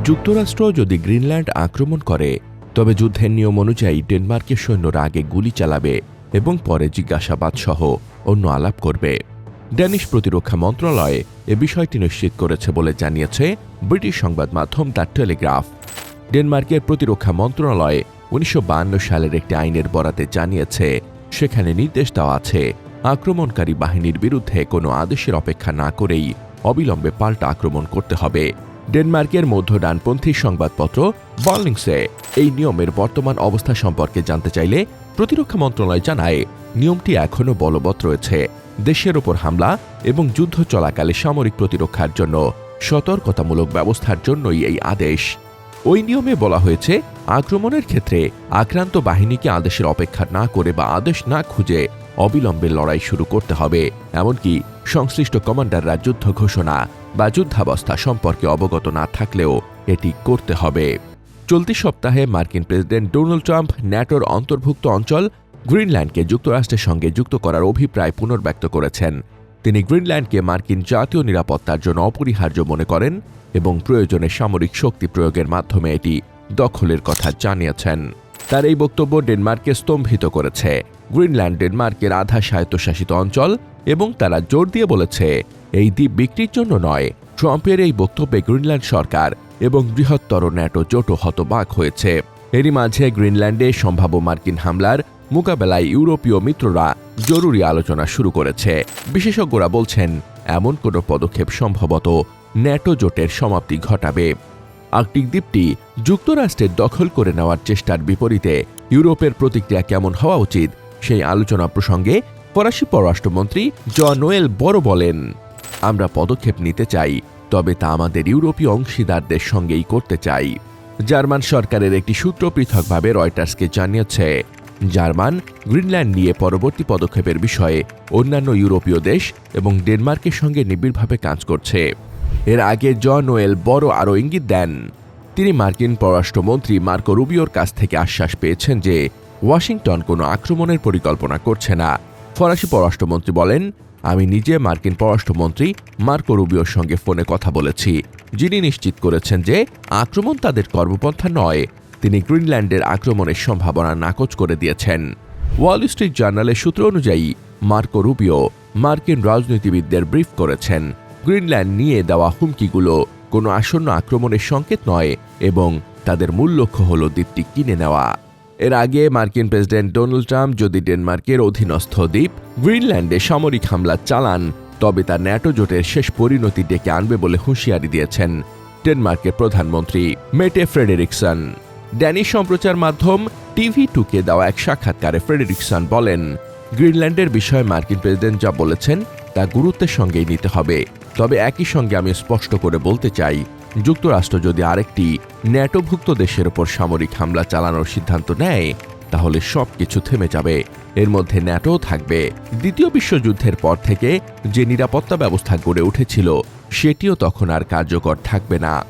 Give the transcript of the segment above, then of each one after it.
যুক্তরাষ্ট্র যদি গ্রিনল্যান্ড আক্রমণ করে তবে যুদ্ধের নিয়ম অনুযায়ী ডেনমার্কের সৈন্যরা আগে গুলি চালাবে এবং পরে জিজ্ঞাসাবাদ সহ অন্য আলাপ করবে। ড্যানিশ প্রতিরক্ষা মন্ত্রণালয় এ বিষয়টি নিশ্চিত করেছে বলে জানিয়েছে ব্রিটিশ সংবাদ মাধ্যম দ্য টেলিগ্রাফ। ডেনমার্কের প্রতিরক্ষা মন্ত্রণালয় ১৯৫২ সালের একটি আইনের বরাতে জানিয়েছে, সেখানে নির্দেশ দেওয়া আছে আক্রমণকারী বাহিনীর বিরুদ্ধে কোনো আদেশের অপেক্ষা না করেই অবিলম্বে পাল্টা আক্রমণ করতে হবে। ডেনমার্কের মধ্য ডানপন্থী সংবাদপত্র বার্লিংসে এই নিয়মের বর্তমান অবস্থা সম্পর্কে জানতে চাইলে প্রতিরক্ষা মন্ত্রণালয় জানায়, নিয়মটি এখনও বলবৎ রয়েছে। দেশের ওপর হামলা এবং যুদ্ধ চলাকালে সামরিক প্রতিরক্ষার জন্য সতর্কতামূলক ব্যবস্থার জন্যই এই আদেশ। ওই নিয়মে বলা হয়েছে, আক্রমণের ক্ষেত্রে আক্রান্ত বাহিনীকে আদেশের অপেক্ষা না করে বা আদেশ না খুঁজে অবিলম্বে লড়াই শুরু করতে হবে। এমনকি সংশ্লিষ্ট কমান্ডাররা যুদ্ধ ঘোষণা বা যুদ্ধাবস্থা সম্পর্কে অবগত না থাকলেও এটি করতে হবে। চলতি সপ্তাহে মার্কিন প্রেসিডেন্ট ডোনাল্ড ট্রাম্প ন্যাটোর অন্তর্ভুক্ত অঞ্চল গ্রিনল্যান্ডকে যুক্তরাষ্ট্রের সঙ্গে যুক্ত করার অভিপ্রায় পুনর্ব্যক্ত করেছেন। তিনি গ্রিনল্যান্ডকে মার্কিন জাতীয় নিরাপত্তার জন্য অপরিহার্য মনে করেন এবং প্রয়োজনে সামরিক শক্তি প্রয়োগের মাধ্যমে এটি দখলের কথা জানিয়েছেন। তার এই বক্তব্য ডেনমার্ককে স্তম্ভিত করেছে। গ্রিনল্যান্ড ডেনমার্কের আধা স্বায়ত্তশাসিত অঞ্চল এবং তারা জোর দিয়ে বলেছে, এই দ্বীপ বিক্রির জন্য নয়। ট্রাম্পের এই বক্তব্যে গ্রিনল্যান্ড সরকার এবং বৃহত্তর ন্যাটো জোটও হতবাক হয়েছে। এরই মাঝে গ্রিনল্যান্ডে সম্ভাব্য মার্কিন হামলার মোকাবেলায় ইউরোপীয় মিত্ররা জরুরি আলোচনা শুরু করেছে। বিশেষজ্ঞরা বলছেন, এমন কোনো পদক্ষেপ সম্ভবত ন্যাটো জোটের সমাপ্তি ঘটাবে। আর্কটিক দ্বীপটি যুক্তরাষ্ট্রের দখল করে নেওয়ার চেষ্টার বিপরীতে ইউরোপের প্রতিক্রিয়া কেমন হওয়া উচিত সেই আলোচনা প্রসঙ্গে ফরাসি পররাষ্ট্রমন্ত্রী জন-নোয়েল বরো বলেন, আমরা পদক্ষেপ নিতে চাই, তবে তা আমাদের ইউরোপীয় অংশীদারদের সঙ্গেই করতে চাই। জার্মান সরকারের একটি সূত্র পৃথকভাবে রয়টার্সকে জানিয়েছে, জার্মান গ্রিনল্যান্ড নিয়ে পরবর্তী পদক্ষেপের বিষয়ে অন্যান্য ইউরোপীয় দেশ এবং ডেনমার্কের সঙ্গে নিবিড়ভাবে কাজ করছে। এর আগে জন-নোয়েল বরো আরও ইঙ্গিত দেন, তিনি মার্কিন পররাষ্ট্রমন্ত্রী মার্কো রুবিওর কাছ থেকে আশ্বাস পেয়েছেন যে ওয়াশিংটন কোনো আক্রমণের পরিকল্পনা করছে না। ফরাসি পররাষ্ট্রমন্ত্রী বলেন, আমি নিজে মার্কিন পররাষ্ট্রমন্ত্রী মার্কো রুবিওর সঙ্গে ফোনে কথা বলেছি, যিনি নিশ্চিত করেছেন যে আক্রমণ তাদের কর্মপন্থা নয়। তিনি গ্রিনল্যান্ডের আক্রমণের সম্ভাবনা নাকচ করে দিয়েছেন। ওয়াল স্ট্রিট জার্নালের সূত্র অনুযায়ী মার্কো রুবিও মার্কিন রাজনীতিবিদদের ব্রিফ করেছেন, গ্রিনল্যান্ড নিয়ে দেওয়া হুমকিগুলো কোনো আসন্ন আক্রমণের সংকেত নয় এবং তাদের মূল লক্ষ্য হল দ্বীপটি কিনে নেওয়া। এর আগে মার্কিন প্রেসিডেন্ট ডোনাল্ড ট্রাম্প যদি ডেনমার্কের অধীনস্থ দ্বীপ গ্রিনল্যান্ডে সামরিক হামলা চালান তবে তা ন্যাটো জোটের শেষ পরিণতি ডেকে আনবে বলে হুঁশিয়ারি দিয়েছেন ডেনমার্কের প্রধানমন্ত্রী মেটে ফ্রেডেরিকসন। ড্যানিশ সম্প্রচার মাধ্যম TV2কে দেওয়া এক সাক্ষাৎকারে ফ্রেডেরিকসন বলেন, গ্রিনল্যান্ডের বিষয়ে মার্কিন প্রেসিডেন্ট যা বলেছেন তা গুরুত্বের সঙ্গেই নিতে হবে, তবে একই সঙ্গে আমি স্পষ্ট করে বলতে চাই, যুক্তরাষ্ট্র যদি আরেকটি ন্যাটোভুক্ত দেশের ওপর সামরিক হামলা চালানোর সিদ্ধান্ত নেয় তাহলে সবকিছু থেমে যাবে, এর মধ্যে ন্যাটোও থাকবে। দ্বিতীয় বিশ্বযুদ্ধের পর থেকে যে নিরাপত্তা ব্যবস্থা গড়ে উঠেছিল সেটিও তখন আর কার্যকর থাকবে না।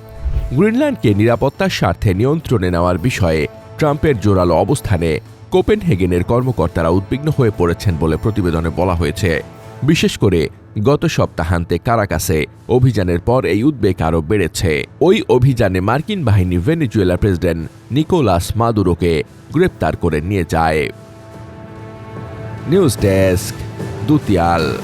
গ্রিনল্যান্ডকে নিরাপত্তার স্বার্থে নিয়ন্ত্রণে নেওয়ার বিষয়ে ট্রাম্পের জোরালো অবস্থানে কোপেনহেগেনের কর্মকর্তারা উদ্বিগ্ন হয়ে পড়েছেন বলে প্রতিবেদনে বলা হয়েছে। বিশেষ করে গত সপ্তাহান্তে কারাকাসে অভিযানের পর এই উদ্বেগ আরও বেড়েছে। ওই অভিযানে মার্কিন বাহিনী ভেনেজুয়েলার প্রেসিডেন্ট নিকোলাস মাদুরোকে গ্রেপ্তার করে নিয়ে যায়। News desk, দুতিয়াল।